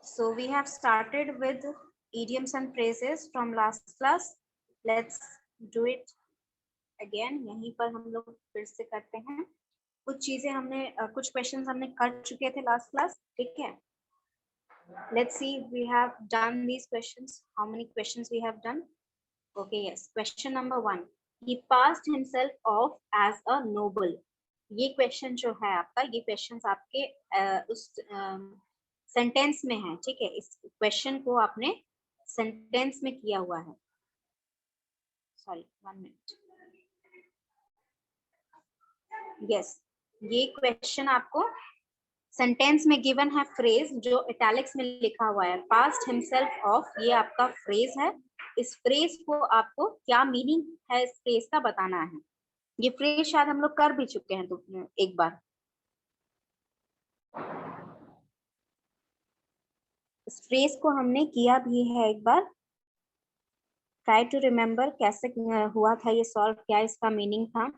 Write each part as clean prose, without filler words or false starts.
So we have started with idioms and phrases from last class. Let's do it again. यहीं पर हम लोग फिर से करते हैं. कुछ चीजें हमने कुछ क्वेश्चंस हमने कर चुके थे लास्ट क्लास, ठीक है. Let's see if we have done these questions. How many questions we have done? Okay, yes. Question number 1. He passed himself off as a noble. ये क्वेश्चन जो है आपका, ये क्वेश्चंस आपके उस सेंटेंस में है, ठीक है. इस क्वेश्चन को आपने सेंटेंस में किया हुआ है. Sorry, 1 minute. यस, ये क्वेश्चन आपको सेंटेंस में गिवन है. फ्रेज जो इटैलिक्स में लिखा हुआ है, पास्ट हिमसेल्फ ऑफ, ये आपका फ्रेज है. इस फ्रेज को आपको क्या मीनिंग है इस फ्रेज का बताना है. ये फ्रेज शायद हम लोग कर भी चुके हैं तो एक बार. इस फ्रेज को हमने किया भी है एक बार. ट्राई टू रिमेम्बर कैसे हुआ था ये सॉल्व, क्या इसका मीनिंग था.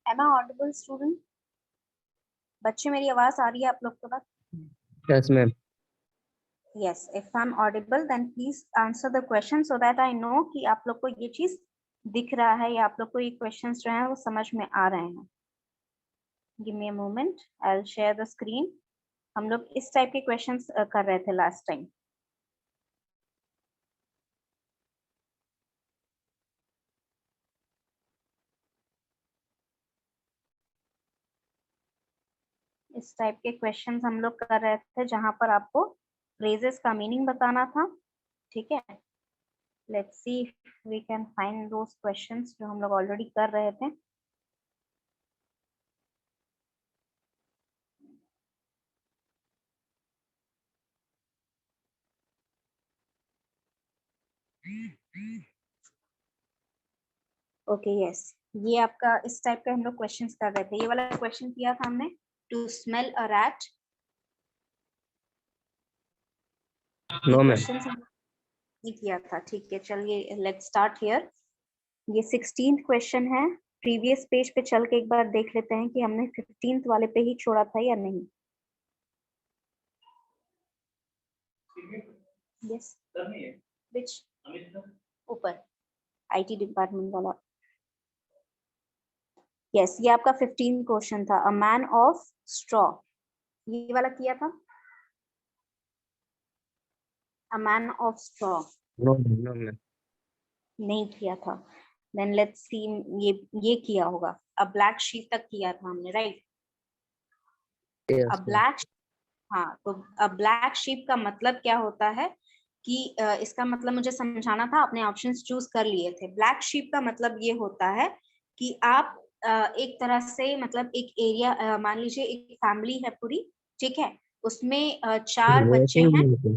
Am I audible, student? बच्चे, मेरी आवाज आ रही है आप लोग के पास? Yes, ma'am. Yes, if I'm audible, then please answer the question so that I know कि आप लोग को ये चीज दिख रहा है या आप लोग को ये क्वेश्चंस जो हैं वो समझ में आ रहे हैं. Give me a moment, I'll share the screen. हम लोग इस टाइप के क्वेश्चंस कर रहे थे लास्ट टाइम. इस टाइप के क्वेश्चंस हम लोग कर रहे थे जहां पर आपको फ्रेजेस का मीनिंग बताना था, ठीक है. Let's see if we can find those questions जो हम लोग ऑलरेडी कर रहे थे. ओके, यस, ये आपका इस टाइप का हम लोग क्वेश्चंस कर रहे थे. ये वाला क्वेश्चन किया था हमने, to smell a rat. No, ma'am. ये किया था, ठीक है. चलिए लेट्स स्टार्ट हियर. ये 16th क्वेश्चन है. प्रीवियस पेज पे चल के एक बार देख लेते हैं कि हमने 15th वाले पे ही छोड़ा था या नहीं. यस, विच ऊपर आईटी डिपार्टमेंट वाला. यस, ये आपका 15th क्वेश्चन था. अ मैन ऑफ स्ट्रॉ, ये वाला किया था. अ man of straw No, ma'am. नहीं किया था. देन लेट्स सी, ये किया होगा. अ ब्लैक शीप तक किया था हमने, राइट. Yes, अ ma'am. ब्लैक, हाँ, तो अ ब्लैक शीप का मतलब क्या होता है कि इसका मतलब मुझे समझाना था. आपने ऑप्शंस चूज कर लिए थे. ब्लैक शीप का मतलब ये होता है कि आप एक तरह से, मतलब एक एरिया, मान लीजिए एक फैमिली है पूरी, ठीक है. उसमें 4 बच्चे Waiting हैं. में,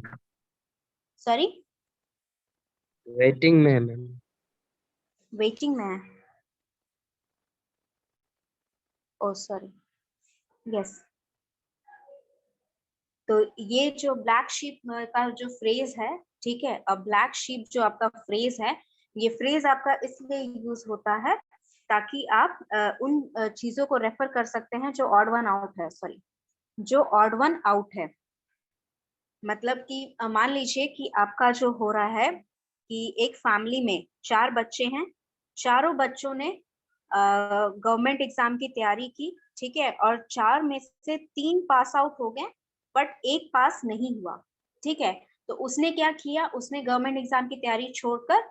सॉरी, waiting में, ma'am. वेटिंग में है. ओ सॉरी, यस. तो ये जो ब्लैक शीप का जो फ्रेज है, ठीक है, अब ब्लैक शीप जो आपका फ्रेज है, ये फ्रेज आपका इसलिए यूज होता है ताकि आप उन चीजों को रेफर कर सकते हैं जो ऑड वन आउट है. सॉरी, जो ऑड वन आउट है. मतलब कि मान लीजिए कि आपका जो हो रहा है कि एक फैमिली में 4 बच्चे हैं. चारों बच्चों ने गवर्नमेंट एग्जाम की तैयारी की, ठीक है, और 4 में से 3 पास आउट हो गए, बट एक पास नहीं हुआ, ठीक है. तो उसने क्या किया, उसने गवर्नमेंट एग्जाम की तैयारी छोड़कर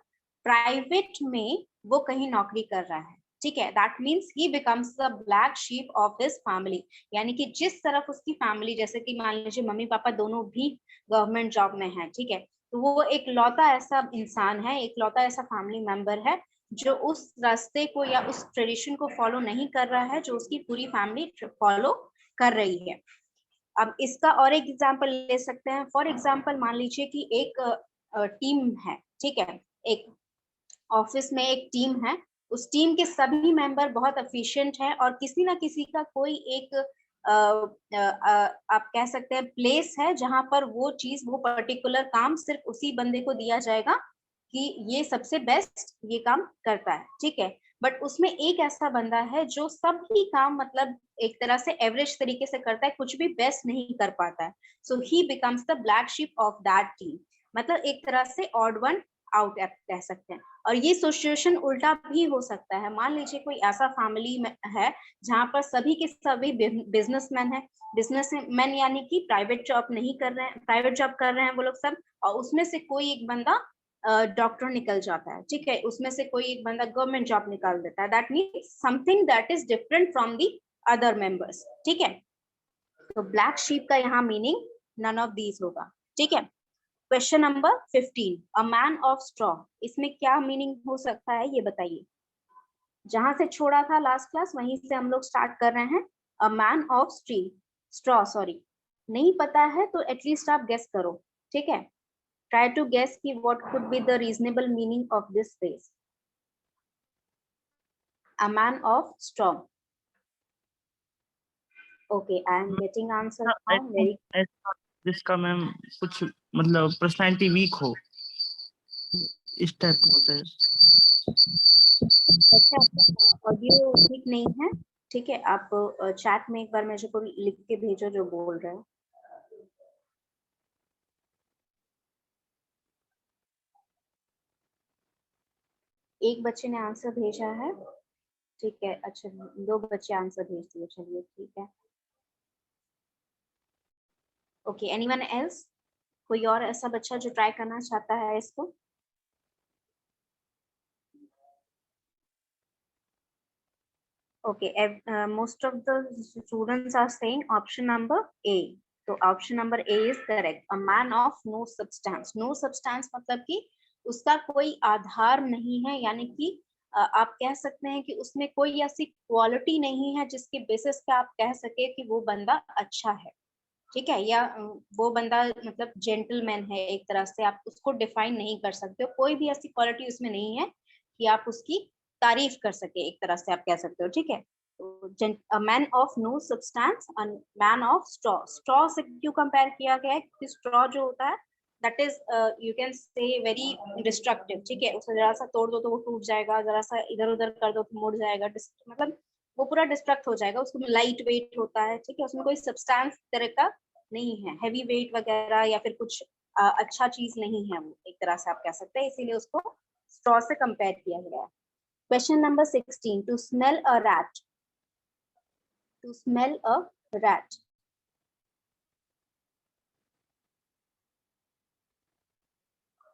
प्राइवेट में वो कहीं नौकरी कर रहा है, ठीक है. That means he becomes the black sheep of his family. यानी कि जिस तरफ उसकी फैमिली, जैसे कि मान लीजिए मम्मी पापा दोनों भी गवर्नमेंट जॉब में है, ठीक है, तो वो एक लौता ऐसा इंसान है, एक लौता ऐसा फैमिली मेंबर है जो उस रास्ते को या उस ट्रेडिशन को फॉलो नहीं कर रहा है जो उसकी पूरी फैमिली फॉलो कर रही है. अब इसका और एक एग्जांपल ले सकते हैं. फॉर एग्जांपल मान लीजिए कि एक टीम है, ठीक है, एक ऑफिस में एक टीम है, उस टीम के सभी मेंबर बहुत एफिशिएंट हैं और किसी ना किसी का कोई एक आप कह सकते हैं प्लेस है जहां पर वो चीज, वो पर्टिकुलर काम सिर्फ उसी बंदे को दिया जाएगा कि ये सबसे बेस्ट ये काम करता है, ठीक है। बट उसमें एक ऐसा बंदा है जो सभी काम मतलब एक तरह से एवरेज तरीके से करता है, कुछ भी बेस्ट नहीं कर पाता है, so he becomes the black sheep of that team, मतलब एक तरह से ऑड वन आउट कह सकते हैं। और ये सिचुएशन उल्टा भी हो सकता है, मान लीजिए कोई ऐसा फैमिली में है जहां पर सभी के सभी बिजनेसमैन है, बिजनेसमैन यानी कि प्राइवेट जॉब नहीं कर रहे हैं, प्राइवेट जॉब कर रहे हैं वो लोग सब, और उसमें से कोई एक बंदा डॉक्टर निकल जाता है, ठीक है, उसमें से कोई एक बंदा गवर्नमेंट जॉब निकाल देता है, that means something that is different from the other members, ठीक है। तो ब्लैक शीप का यहाँ मीनिंग नन ऑफ दीज होगा, ठीक है। Question number 15, a man of straw, इसमें क्या मीनिंग हो सकता है ये बताइए। जहां से छोड़ा था लास्ट क्लास वहीं से हम लोग स्टार्ट कर रहे हैं। अ मैन ऑफ स्ट्रॉ, सॉरी, नहीं पता है तो एटलीस्ट आप गेस करो, ठीक है, ट्राई टू गेस कि what could be the reasonable meaning of this phrase, a man of straw. Okay, I am getting answer I now, think very ऐसा जिसका मैम कुछ मतलब पर्सनालिटी वीक हो, इस टाइप का होता है। अच्छा, आपका ऑडियो ठीक नहीं है, ठीक है, आप चैट में एक बार मुझे को लिख के भेजो जो बोल रहे हो। एक बच्चे ने आंसर भेजा है, ठीक है, अच्छा 2 बच्चे आंसर भेज दिए, चलिए ठीक है। ओके, एनीवन एल्स, कोई और ऐसा बच्चा जो ट्राई करना चाहता है इसको? Okay, most of the students are saying option number A, तो option number A is correct, a man of no substance. No substance मतलब कि उसका कोई आधार नहीं है, यानी कि आप कह सकते हैं कि उसमें कोई ऐसी क्वालिटी नहीं है जिसके बेसिस पे आप कह सके कि वो बंदा अच्छा है, ठीक है, या वो बंदा मतलब जेंटलमैन है, एक तरह से आप उसको डिफाइन नहीं कर सकते हो, कोई भी ऐसी क्वालिटी उसमें नहीं है कि आप उसकी तारीफ कर सके, एक तरह से आप कह सकते हो, ठीक है। Man of no substance, man of straw, straw से क्यों कंपेयर किया गया है, क्योंकि स्ट्रॉ जो होता है that is you can say very destructive, ठीक है, उसे जरा सा तोड़ दो तो वो टूट जाएगा, जरा सा इधर उधर कर दो तो मुड़ जाएगा, मतलब वो पूरा डिस्ट्रक्ट हो जाएगा, उसमें लाइट वेट होता है, ठीक है, उसमें कोई सब्सटेंस तरह का नहीं है, हैवी वेट वगैरह या फिर कुछ अच्छा चीज नहीं है, वो एक तरह से आप कह सकते हैं, इसीलिए उसको स्ट्रॉ से कंपेयर किया गया है। Question number 16, to smell a rat, to smell a rat,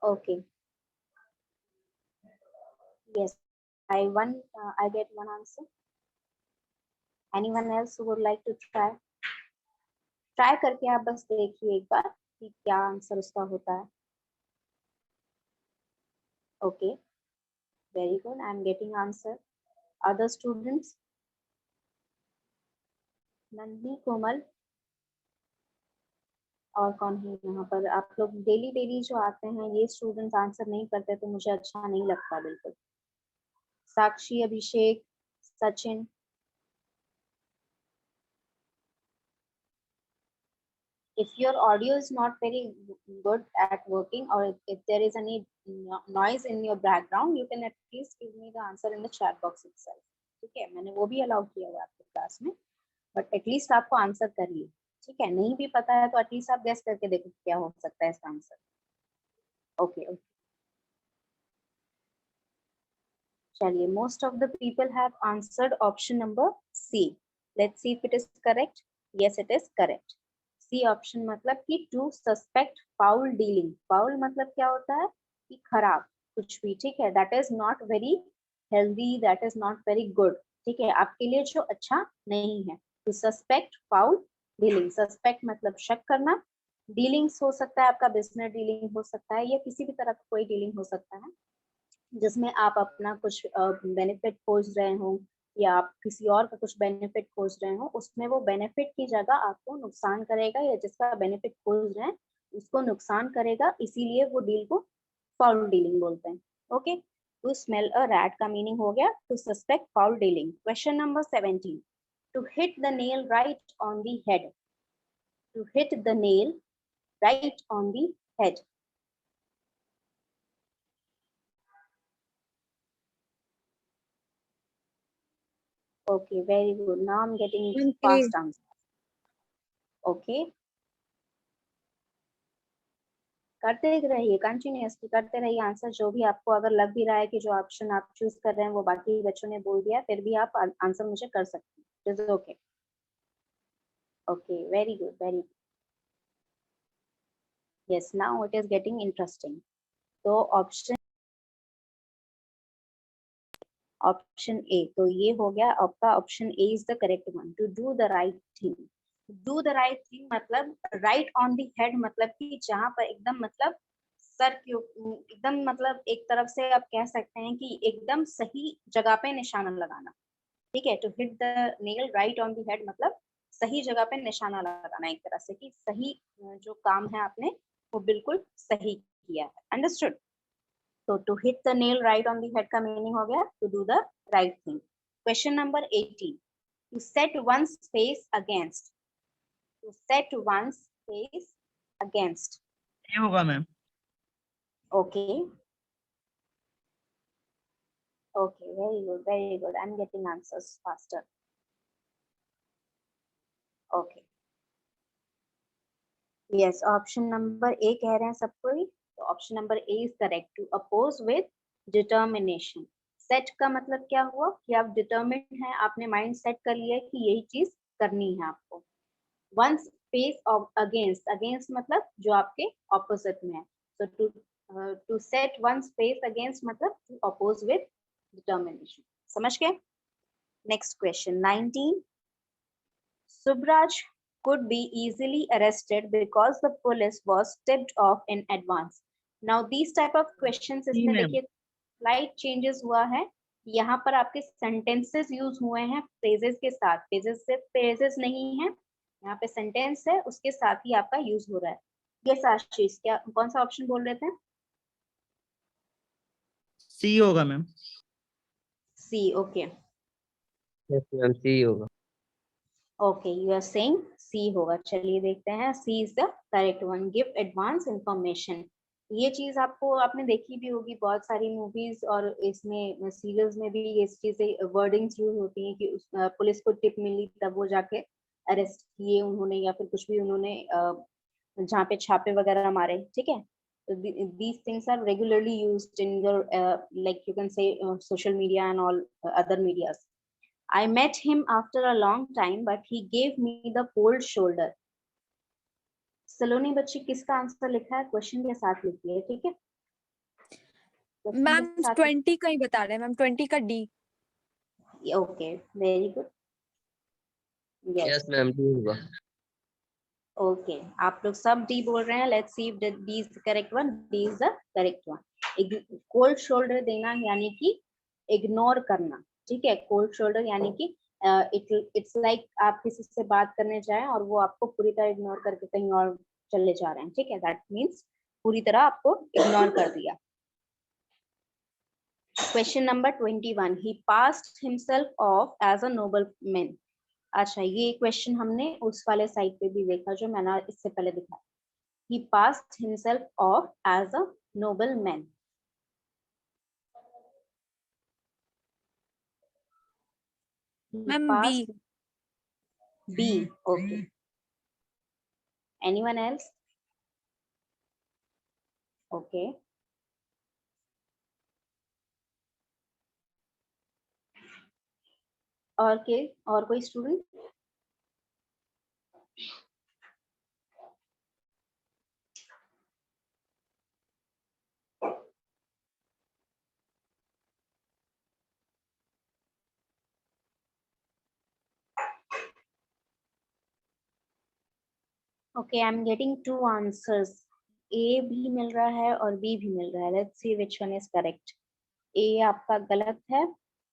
okay, yes, I get one answer, anyone else who would like to try करके आप बस देखिए एक बार कि क्या आंसर उसका होता है। Okay, very good, I am getting answer, other students, Nandi, Komal, और कौन है यहाँ पर? आप लोग डेली डेली जो आते हैं ये स्टूडेंट्स आंसर नहीं करते तो मुझे अच्छा नहीं लगता बिल्कुल। साक्षी, अभिषेक, Sachin, if your audio is not very good at working, or if there is any noise in your background, you can at least give me the answer in the chat box itself, ठीक है, मैंने वो भी allow किया हुआ है आपके class में, बट एटलीस्ट आपको आंसर करिए, ठीक है, नहीं भी पता है तो एटलीस्ट आप गेस करके देखो क्या हो सकता है इसका आंसर। ओके, चलिए, most of the people have answered option number C. Let's see if it is correct. Yes, it is correct. C option मतलब कि to suspect foul dealing. Foul मतलब क्या होता है कि खराब कुछ भी, ठीक है, that is not very healthy, that is not very good, ठीक है, आपके लिए जो अच्छा नहीं है। To suspect foul dealing. Suspect मतलब शक करना, डीलिंग्स हो सकता है आपका बिजनेस डीलिंग हो सकता है या किसी भी तरह का कोई डीलिंग हो सकता है जिसमें आप अपना कुछ बेनिफिट खोज रहे हो या आप किसी और का कुछ बेनिफिट खोज रहे हो, उसमें वो बेनिफिट की जगह आपको नुकसान करेगा, या जिसका बेनिफिट खोज रहे हैं उसको नुकसान करेगा, इसीलिए वो डील को फाउल डीलिंग बोलते हैं। Okay, to smell a rat का मीनिंग हो गया to suspect foul dealing. Question number 17, to hit the nail right on the head, to hit the nail right on the head. Okay, very good. Now I'm getting fast answer. Okay. करते रहिए, continuously करते रहिए answer. जो भी आपको अगर लग भी रहा है कि जो ऑप्शन आप चूज कर रहे हैं वो बाकी बच्चों ने बोल दिया, फिर भी आप आंसर मुझे कर सकते हैं। It is okay. Okay, very good, very good. Yes, now it is getting interesting. तो ऑप्शन ए, तो ये हो गया आपका option A is the correct one. To do the right thing, do the right thing मतलब right on the head, मतलब कि जहां पर एकदम मतलब सर के एकदम मतलब एक तरफ से आप कह सकते हैं कि एकदम सही जगह पे निशाना लगाना। ठीक है, to hit the nail right on the head मतलब सही जगह पे निशाना लगाना, एक तरह से कि सही जो काम है आपने वो बिल्कुल सही किया है। अंडरस्टूड? तो to hit the nail right on the head का मीनिंग हो गया to do the right thing. Question number 18, to set one's face against, to set one's face against. ये होगा ma'am. Okay. Okay, very good, very good. I'm getting answers faster. Okay. Yes, option number A कह रहे हैं सब कोई, तो option number A is correct. To oppose with determination. Set का मतलब क्या हुआ कि आप determined हैं, आपने mind set कर लिया कि यही चीज करनी है आपको। Once face of against, against मतलब जो आपके opposite में है। So to set one's face against मतलब to oppose with determination. समझ गए? Next question, 19. Subraj could be easily arrested because the police was tipped off in advance. Now these type of questions जी इसमें ma'am. देखिए slight changes हुआ है। यहाँ पर आपके sentences use हुए हैं phrases के साथ, phrases से phrases नहीं है, यहाँ पे sentence है उसके साथ ही आपका use हो रहा है। Yes आशीष, क्या कौन सा ऑप्शन बोल रहे थे? सी होगा ma'am. C, okay. Yes ma'am, C होगा। Okay, you are saying C होगा। चलिए देखते हैं, C is the correct one. Give advance information. ये चीज आपको आपने देखी भी होगी बहुत सारी मूवीज और इसमें सीरियल्स में भी ये चीजें वर्डिंग्स यूज होती हैं कि पुलिस को टिप मिली तब वो जाके अरेस्ट किए उन्होंने या फिर कुछ भी उन्होंने जहाँ पे छापे वगैरह मारे। ठीक है, these things are regularly used in your like you can say social media and all other medias. I met him after a long time, but he gave me the cold shoulder. सलोनी बच्ची किसका answer लिखा है? Question के साथ लिखी है, ठीक है? मैम 20 का ही बता रहे हैं मैम, 20 का D. Okay, very good. Yes ma'am, D होगा। ओके, आप लोग सब डी बोल रहे हैं। Let's see if D is the correct one. D is the correct one. Cold shoulder देना यानी कि इग्नोर करना। ठीक है, कोल्ड शोल्डर यानी कि इट्स लाइक आप किसी से बात करने जाएं और वो आपको पूरी तरह इग्नोर करके कहीं और चले जा रहे हैं। ठीक है, दैट मीन्स पूरी तरह आपको इग्नोर कर दिया। Question number 21, he passed himself off as a noble man. अच्छा, ये क्वेश्चन हमने उस वाले साइड पे भी देखा जो मैंने इससे पहले दिखाया। he passed himself off as a noble man. Ma'am B. B, okay. Anyone else? Okay. और कोई student? Okay, I'm getting two answers. A भी मिल रहा है और B भी मिल रहा है. Let's see which one is correct. A आपका गलत है.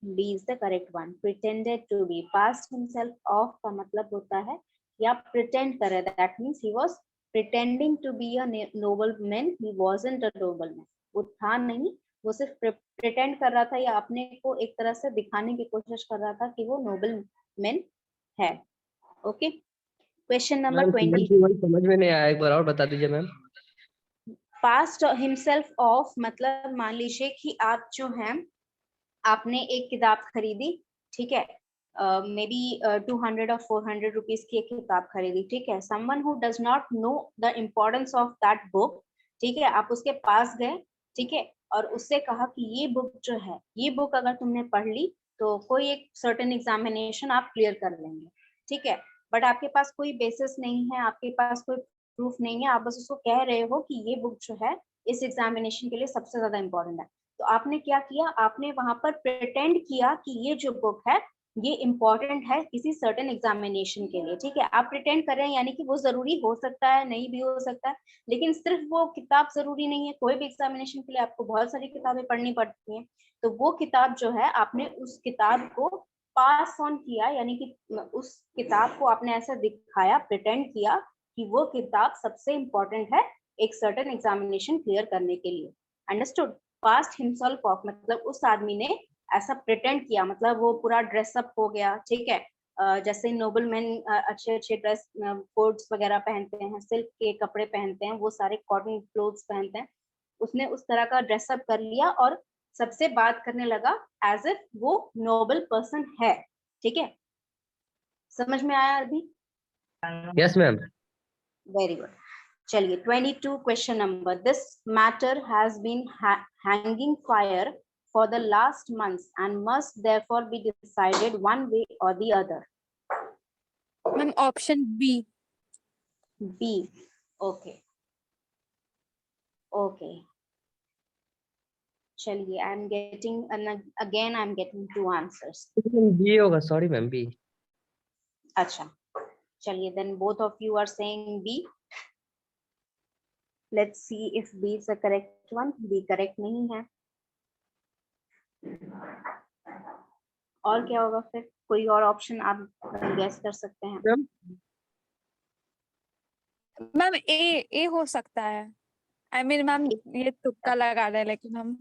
B is the correct one. Pretended to be. Passed himself off का मतलब होता है कि आप pretend कर रहे हैं. That means he was pretending to be a nobleman, he wasn't a nobleman. वो था नहीं, वो सिर्फ प्रिटेंड कर रहा था या अपने को एक तरह से दिखाने की कोशिश कर रहा था कि वो नोबलमैन है। Okay, question number 20। समझ में नहीं आया, एक बार और बता दीजिए मैम। पास्ट हिमसेल्फ ऑफ मतलब मान लीजिए कि आप जो हैं आपने एक किताब खरीदी, ठीक है, मे बी 200 और 400 रुपीज की एक किताब खरीदी, ठीक है। Someone who does not know the importance of that book, ठीक है, आप उसके पास गए, ठीक है, और उससे कहा कि ये बुक जो है, ये बुक अगर तुमने पढ़ ली तो कोई एक सर्टेन एग्जामिनेशन आप क्लियर कर लेंगे, ठीक है। बट आपके पास कोई बेसिस नहीं है, आपके पास कोई प्रूफ नहीं है, आप बस उसको कह रहे हो कि ये बुक जो है इस एग्जामिनेशन के लिए सबसे ज्यादा इम्पोर्टेंट है। तो आपने क्या किया, आपने वहां पर प्रिटेंड किया कि ये जो बुक है ये इम्पोर्टेंट है किसी सर्टेन एग्जामिनेशन के लिए, ठीक है। आप प्रिटेंड कर रहे हैं, यानी कि वो जरूरी हो सकता है, नहीं भी हो सकता है, लेकिन सिर्फ वो किताब जरूरी नहीं है। कोई भी एग्जामिनेशन के लिए आपको बहुत सारी किताबें पढ़नी पड़ती हैं, तो वो किताब जो है आपने उस किताब को पास ऑन किया, यानी कि उस किताब को आपने ऐसा दिखाया, प्रिटेंड किया कि वो किताब सबसे इम्पोर्टेंट है एक सर्टेन एग्जामिनेशन क्लियर करने के लिए। अंडरस्टूड? पास्ट हिमसेल्फ ऑफ मतलब उस आदमी ने ऐसा प्रिटेंड किया, मतलब वो पूरा ड्रेसअप हो गया, ठीक है। जैसे नोबलमैन अच्छे अच्छे ड्रेस कोट्स वगैरह पहनते हैं, सिल्क के कपड़े पहनते हैं, वो सारे कॉटन क्लोथ्स पहनते हैं, उसने उस तरह का ड्रेसअप कर लिया और सबसे बात करने लगा एज इफ वो नोबल पर्सन है, ठीक है। समझ में आया अभी? Yes ma'am. Very good. चलिए 22 question number, this matter has been hanging fire for the last months and must therefore be decided one way or the other. Ma'am option B. B. Okay. Okay. चलिए, I am getting again I am getting two answers. B होगा, sorry ma'am, B. अच्छा, चलिए, then both of you are saying B. Let's see if B is the correct one. B correct नहीं है। और क्या होगा फिर? कोई और ऑप्शन आप गैस कर सकते हैं? मैम ए हो सकता है। आई मीन मैम ये तुक्का लगा रहे हैं, लेकिन हम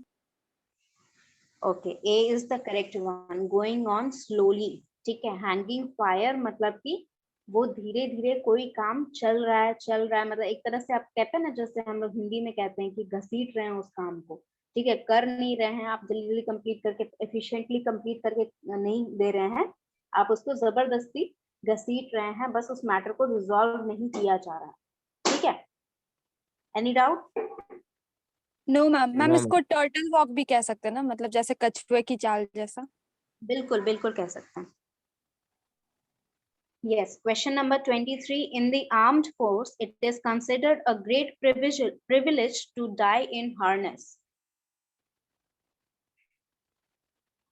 okay, A is the correct one. Going on slowly, ठीक है। हैंगिंग फायर मतलब कि वो धीरे धीरे कोई काम चल रहा है, मतलब एक तरह से आप कहते हैं ना, जैसे हम लोग हिंदी में कहते हैं कि घसीट रहे हैं उस काम को, ठीक है। कर नहीं रहे हैं आप, जल्दी जल्दी कंप्लीट करके, एफिशिएंटली कंप्लीट करके नहीं दे रहे हैं, आप उसको जबरदस्ती घसीट रहे हैं, बस उस मैटर को रिजॉल्व नहीं किया जा रहा है, ठीक है। Any doubt? नो मैम इसको टर्टल वॉक भी कह सकते हैं ना, मतलब जैसे कछुए की चाल जैसा। बिल्कुल बिल्कुल कह सकते हैं। Yes, question number 23. In the armed force, it is considered a great privilege to die in harness.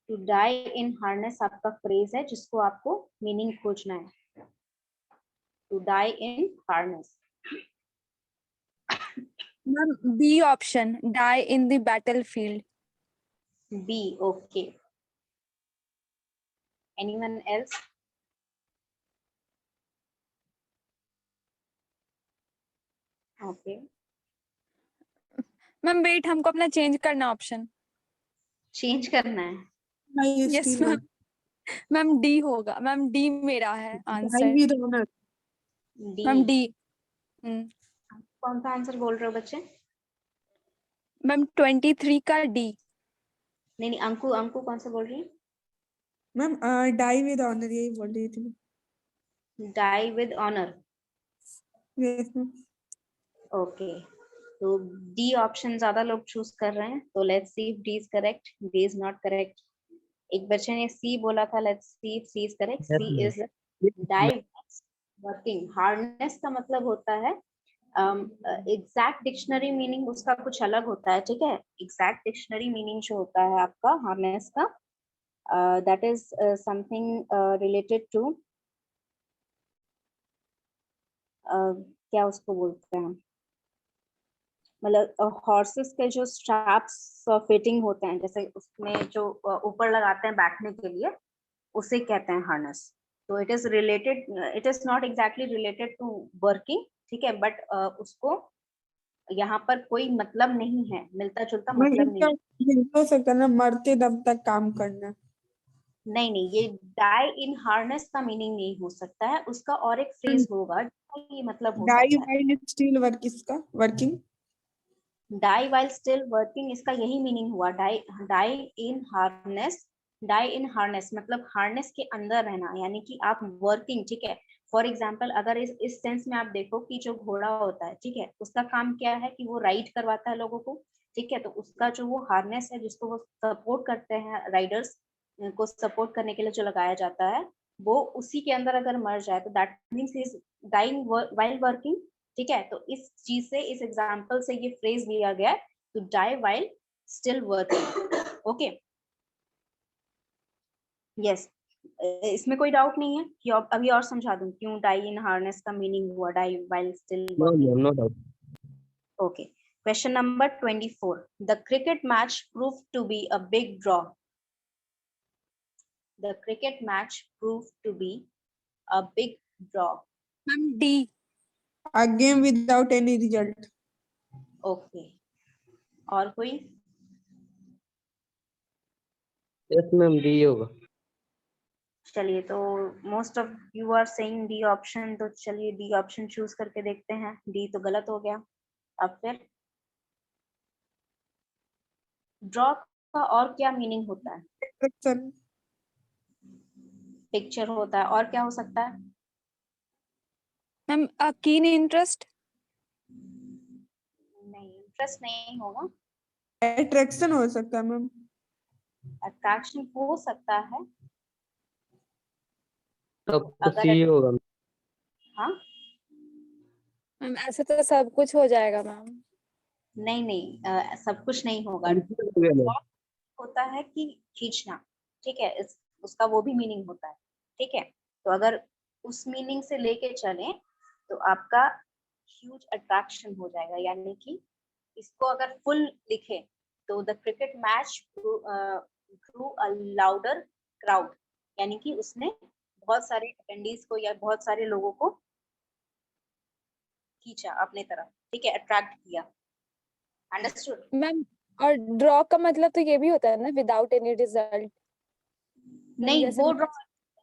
To die in harness आपका phrase है जिसको आपको meaning खोजना है। To die in harness. Ma'am B option, die in the battlefield. B, okay. Anyone else? Okay. Ma'am wait, हमको अपना change करना option. Change करना है? Yes ma'am. मैम डी होगा, मैम डी मेरा है आंसर। D. Ma'am D. कौन सा आंसर बोल रहे हो बच्चे? मैम 23 का डी। नहीं, अंकु अंकु कौन सा बोल रही है? मैम डाई विद ऑनर, यही बोल रही थी। Die with honour. Yes ma'am. Okay, तो डी ऑप्शन ज्यादा लोग चूज कर रहे हैं, तो let's see if D is correct. D is not correct. एक बच्चे ने सी बोला था, let's see if C is correct. C is die working. Harness का मतलब होता है एग्जैक्ट डिक्शनरी मीनिंग उसका कुछ अलग होता है, ठीक है। एग्जैक्ट डिक्शनरी मीनिंग जो होता है आपका हार्नेस का, that is something related to, क्या उसको बोलते हैं, मतलब हॉर्सेस के जो स्ट्रैप्स फिटिंग होते हैं, जैसे उसमें जो ऊपर लगाते हैं बैठने के लिए, उसे कहते हैं हार्नेस। तो it is related, it is not exactly related to working, ठीक है, बट उसको यहाँ पर कोई मतलब नहीं है, मिलता जुलता मैम मतलब नहीं इसका हिंट हो सकता है ना, मरते दम तक काम करना। नहीं नहीं, ये डाई इन हार्नेस का मीनिंग नहीं हो सकता है, उसका और एक फ्रेज होगा, ये मतलब हो डाई सकता है। वाइल स्टिल वर्क, इसका working. Die while still working, इसका यही मीनिंग हुआ, die die in harness. Die in harness मतलब हार्नेस के अंदर रहना, यानी कि आप वर्किंग, ठीक है। फॉर एग्जाम्पल अगर इस सेंस में आप देखो कि जो घोड़ा होता है, ठीक है, उसका काम क्या है कि वो राइड करवाता है लोगों को, ठीक है, तो उसका जो वो हार्नेस है जिसको वो सपोर्ट करते हैं, राइडर्स को सपोर्ट करने के लिए जो लगाया जाता है, वो उसी के अंदर अगर मर जाए तो that means is dying while working, ठीक है। तो इस चीज से, इस एग्जाम्पल से ये फ्रेज लिया गया है, to die while still working. Okay, yes, इसमें कोई डाउट नहीं है कि अभी और समझा दूं क्यों डाई इन हार्नेस का मीनिंग हुआ die while still No, working. ma'am, no doubt. Okay. Question number 24. The cricket match proved to be a big draw. The cricket match proved to be a big draw. Ma'am D. A game without any result. Okay. और कोई? Yes, ma'am, D होगा। चलिए, तो most of you are saying D option, तो चलिए D option choose करके देखते हैं। डी तो गलत हो गया। अब फिर ड्रॉ का और क्या मीनिंग होता है? Attraction, पिक्चर होता है, और क्या हो सकता है? Ma'am keen interest. नहीं, इंटरेस्ट नहीं होगा। अट्रैक्शन हो सकता है मैम। अट्रैक्शन हो सकता है तब अगर C होगा। हाँ, मैम ऐसे तो सब कुछ हो जाएगा मैम। नहीं नहीं, सब कुछ नहीं होगा। Confuse हो गया मैं। होता है कि खींचना, ठीक है, उसका वो भी मीनिंग होता है, ठीक है। तो अगर उस मीनिंग से लेके चलें तो आपका ह्यूज अट्रैक्शन हो जाएगा, यानी कि इसको अगर फुल लिखे तो the cricket match grew a louder crowd, यानी कि उसने बहुत सारे अटेंडीज को या बहुत सारे लोगों को खींचा अपने तरफ, ठीक है, अट्रैक्ट किया। अंडरस्टूड? मैम और ड्रॉ का मतलब तो ये भी होता है ना, विदाउट एनी रिजल्ट। नहीं, जैसे वो ड्रॉ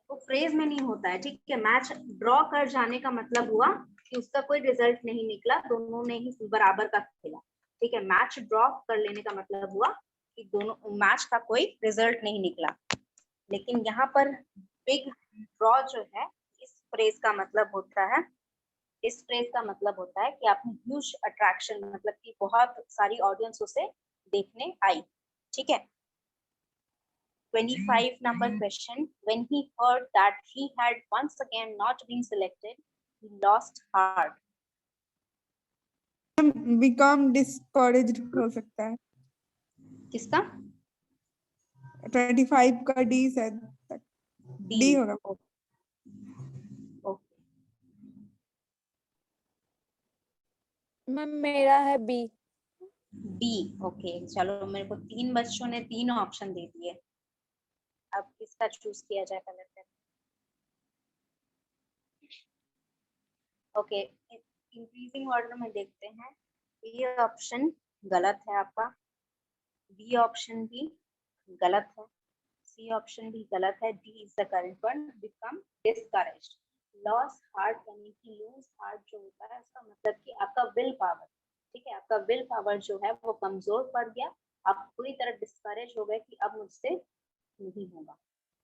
वो फ्रेज में नहीं होता है, ठीक है। मैच ड्रॉ कर जाने का मतलब हुआ कि उसका कोई रिजल्ट नहीं निकला, दोनों ने ही बराबर का खेला, ठीक है। मैच ड्रॉ कर लेने का मतलब हुआ कि दोनों मैच का कोई रिजल्ट नहीं निकला। लेकिन यहाँ पर बिग ड्रॉ जो है, इस फ्रेज का मतलब होता है, इस फ्रेज का मतलब होता है कि आपने ह्यूज अट्रैक्शन, मतलब कि बहुत सारी ऑडियंस उसे देखने आई, ठीक है। 25 number question. When he heard that he had once again not been selected, he lost heart. Become discouraged हो सकता है। किसका? 25 का डी शायद, डी होगा। ओके, मैम मेरा है बी। डी। ओके, चलो, मेरे को 3 बच्चों ने 3 ऑप्शन दे दिए। अब किसका चूज किया जाए कलर कर? ओके, इंक्रीजिंग ऑर्डर में देखते हैं। ये ऑप्शन गलत है आपका, बी ऑप्शन भी गलत है, सी ऑप्शन भी गलत है, D is the correct one, become discouraged. Loss heart यानी कि लूज हार्ट जो होता है, उसका मतलब कि आपका विल पावर, ठीक है, आपका विल पावर जो है वो कमजोर पड़ गया, आप पूरी तरह डिस्करेज हो गए कि अब मुझसे नहीं होगा,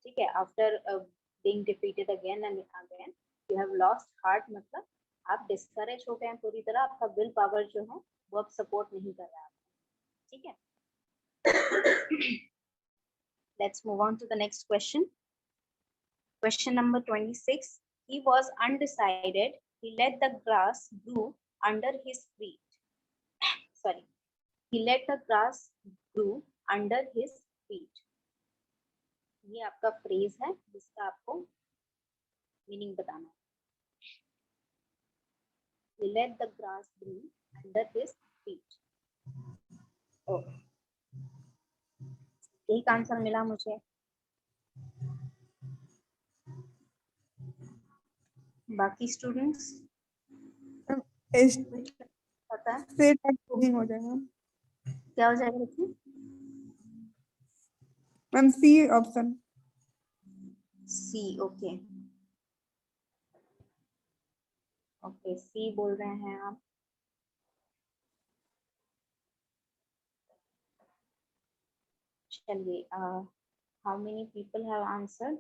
ठीक है। After being defeated again and again, you have lost heart, मतलब आप डिस्करेज हो गए हैं पूरी तरह, आपका विल पावर जो है वो अब सपोर्ट नहीं कर रहा है, ठीक है। Let's move on to the next question. Question number 26. He was undecided. He let the grass grow under his feet. Sorry. He let the grass grow under his feet. ये आपका फ्रेज है जिसका आपको मीनिंग बताना है। He let the grass grow under his feet. Okay. एक answer मिला मुझे। बाकी स्टूडेंट्स? पता है से टाइपिंग हो जाएगा क्या हो जाएगा बच्चे? Ma'am. C option. C. Okay okay, C बोल रहे हैं आप। चलिए, how many people have answered?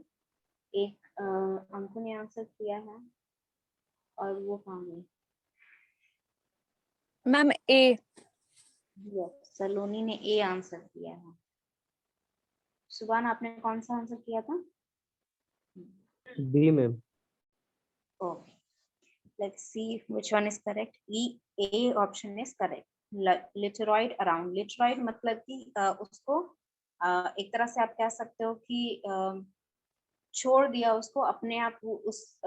एक अंकु ने आंसर किया है, और वो कहाँ गई? मैम ए। यस, सलोनी ने ए आंसर किया है। सुभान, आपने कौन सा आंसर किया था? B ma'am. Okay, let's see which one is correct. A option is correct. Litoroid around. Litoroid मतलब कि उसको एक तरह से आप कह सकते हो कि छोड़ दिया उसको अपने आप, उस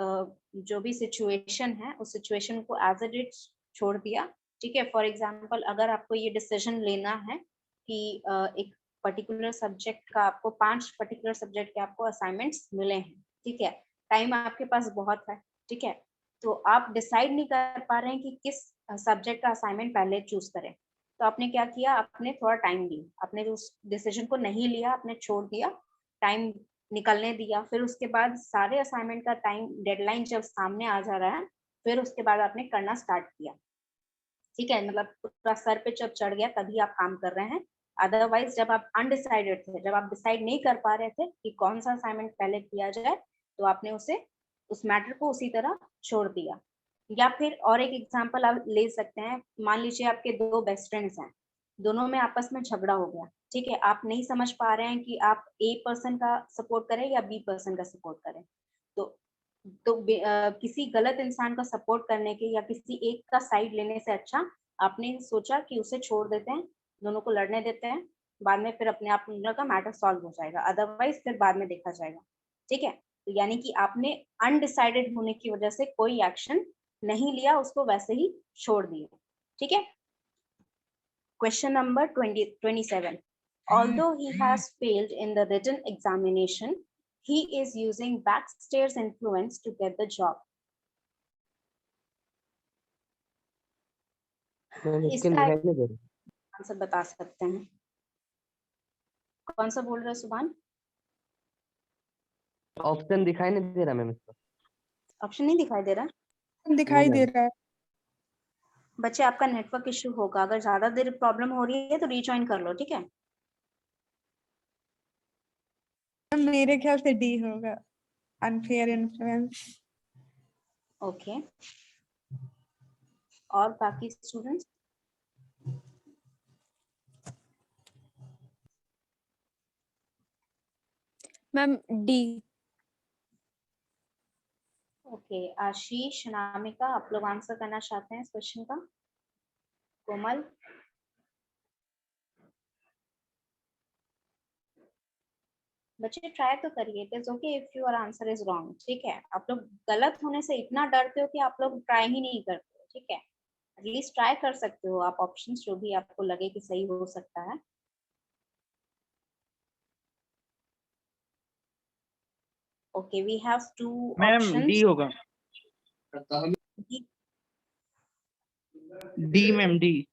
जो भी सिचुएशन है उस सिचुएशन को एज इट इज छोड़ दिया। ठीक है, फॉर एग्जांपल अगर आपको ये डिसीजन लेना है कि एक पर्टिकुलर सब्जेक्ट का, आपको 5 पर्टिकुलर सब्जेक्ट के आपको असाइनमेंट्स मिले हैं, ठीक है, टाइम आपके पास बहुत है, ठीक है, तो आप डिसाइड नहीं कर पा रहे हैं कि किस सब्जेक्ट का असाइनमेंट पहले चूज करें। तो आपने क्या किया, आपने थोड़ा टाइम दिया, आपने उस डिसीजन को नहीं लिया, आपने छोड़ दिया, टाइम निकलने दिया, फिर उसके बाद सारे असाइनमेंट का टाइम डेडलाइन जब सामने आ जा रहा है, फिर उसके बाद आपने करना स्टार्ट किया। ठीक है, मतलब पूरा सर पे जब चढ़ गया तभी आप काम कर रहे हैं। अदरवाइज जब आप अनडिसाइडेड थे, जब आप डिसाइड नहीं कर पा रहे थे कि कौन सा असाइनमेंट पहले किया जाए, तो आपने उस मैटर को उसी तरह छोड़ दिया। या फिर और एक एग्जांपल आप ले सकते हैं, मान लीजिए आपके 2 बेस्ट फ्रेंड्स हैं, दोनों में आपस में झगड़ा हो गया, ठीक है, आप नहीं समझ पा रहे हैं कि आप ए पर्सन का सपोर्ट करें या बी पर्सन का सपोर्ट करें। तो किसी गलत इंसान का सपोर्ट करने के या किसी एक का साइड लेने से अच्छा आपने सोचा कि उसे छोड़ देते हैं, दोनों को लड़ने देते हैं, बाद में फिर अपने आप उन लोगों का मैटर सॉल्व हो जाएगा, अदरवाइज फिर बाद में देखा जाएगा। ठीक है, तो यानी कि आपने अनडिसाइडेड होने की वजह से कोई एक्शन नहीं लिया, उसको वैसे ही छोड़ दिया। ठीक है, question number 27. Although he has failed in the written examination, he is using backstairs influence to get the job. Ma'am इसके इसका दिखाई नहीं दे रहा। आंसर बता सकते हैं? कौन सा बोल रहे हैं सुभान? ऑप्शन दिखाई नहीं दे रहा मैम इसका। ऑप्शन नहीं दिखाई दे रहा? दिखाई दे रहा है। बच्चे, आपका नेटवर्क इश्यू होगा, अगर ज्यादा देर प्रॉब्लम हो रही है तो रीजॉइन कर लो, ठीक है। मेरे ख्याल से डी होगा, अनफेयर इन्फ्लुएंस। ओके, और बाकी स्टूडेंट्स? Ma'am D. ओके, आशीष, नामिका, आप लोग आंसर करना चाहते हैं इस क्वेश्चन का? कोमल? बच्चे ट्राई तो करिए, it is okay if your answer is wrong. ठीक है, आप लोग गलत होने से इतना डरते हो कि आप लोग ट्राई ही नहीं करते हो। ठीक है, एटलीस्ट ट्राई कर सकते हो आप, ऑप्शंस जो भी आपको लगे कि सही हो सकता है। Okay, we have 2 ma'am D options. होगा। D ma'am, D.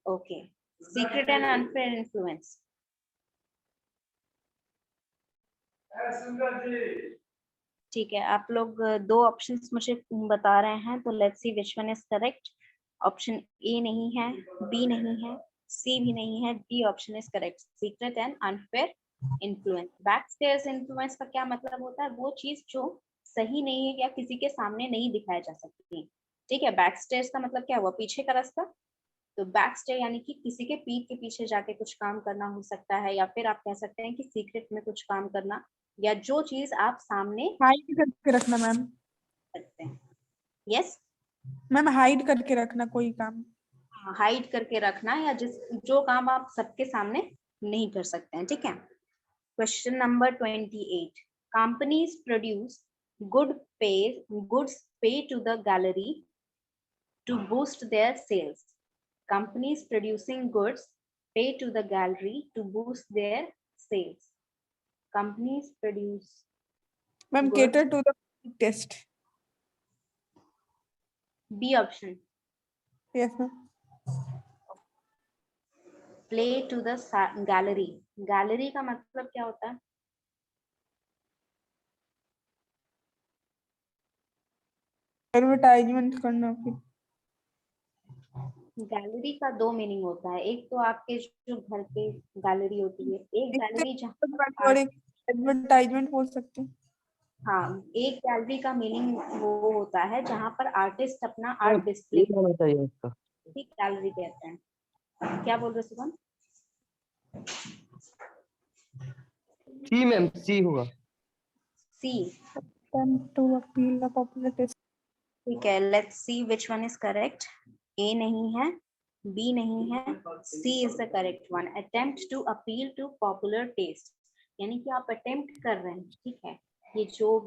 Okay, secret and unfair influence. ठीक है, आप लोग 2 ऑप्शंस मुझे बता रहे हैं, तो let's see which one is correct. Option A नहीं है, बी नहीं है, सी भी नहीं है, D option is correct, secret and unfair influence. Backstairs influence का क्या मतलब होता है? वो चीज जो सही नहीं है या किसी के सामने नहीं दिखाया जा सकती। ठीक है, बैकस्टेयर्स का मतलब क्या हुआ? पीछे का रास्ता। तो बैकस्टेयर यानी कि किसी के पीठ के पीछे जाके कुछ काम करना हो सकता है, या फिर आप कह सकते हैं कि सीक्रेट में कुछ काम करना, या जो चीज आप सामने हाइड करके रखना मैम। सकते हैं। यस मैम, हाइड करके रखना कोई काम। हाइड करके रखना, या जो काम आप सबके सामने नहीं कर सकते हैं। ठीक है, question number 28. Companies produce goods play to the gallery to boost their sales. Companies producing goods pay to the gallery to boost their sales. Companies produce ma'am, goods. cater to the taste. B option, Yes, ma'am. Play to the gallery. Gallery का मतलब क्या होता है? Advertisement करना फिर। Gallery का दो meaning होता है, एक तो आपके जो घर पे गैलरी होती है, एक गैलरी जहाँ एडवर्टाइजमेंट बोल सकते हैं। हाँ, एक गैलरी का मीनिंग वो होता है जहाँ पर आर्टिस्ट अपना आर्ट ये डिस्प्ले, होना चाहिए इसका। ठीक, गैलरी कहते हैं। क्या बोल रहे हो सुगम? सी मैम, सी होगा। सी, Attempt to appeal the popular taste. ठीक है, let's see which one is correct. A नहीं है, बी नहीं है, C is the correct one. Attempt to appeal to popular taste, यानी कि आप अटेम्प्ट कर रहे हैं, ठीक है, ये जो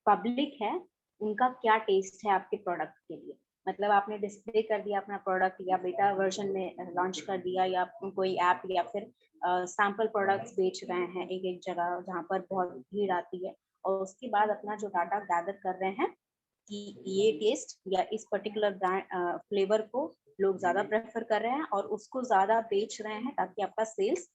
पब्लिक है उनका क्या टेस्ट है आपके प्रोडक्ट के लिए। मतलब आपने डिस्प्ले कर दिया अपना प्रोडक्ट, या बेटा वर्जन में लॉन्च कर दिया, या कोई ऐप, या फिर सैंपल प्रोडक्ट्स बेच रहे हैं एक एक जगह जहाँ पर बहुत भीड़ आती है, और उसके बाद अपना जो डाटा गैदर कर रहे हैं कि ये टेस्ट या इस पर्टिकुलर ब्रांड फ्लेवर को लोग ज्यादा प्रेफर कर रहे हैं और उसको ज्यादा बेच रहे हैं ताकि आपका सेल्स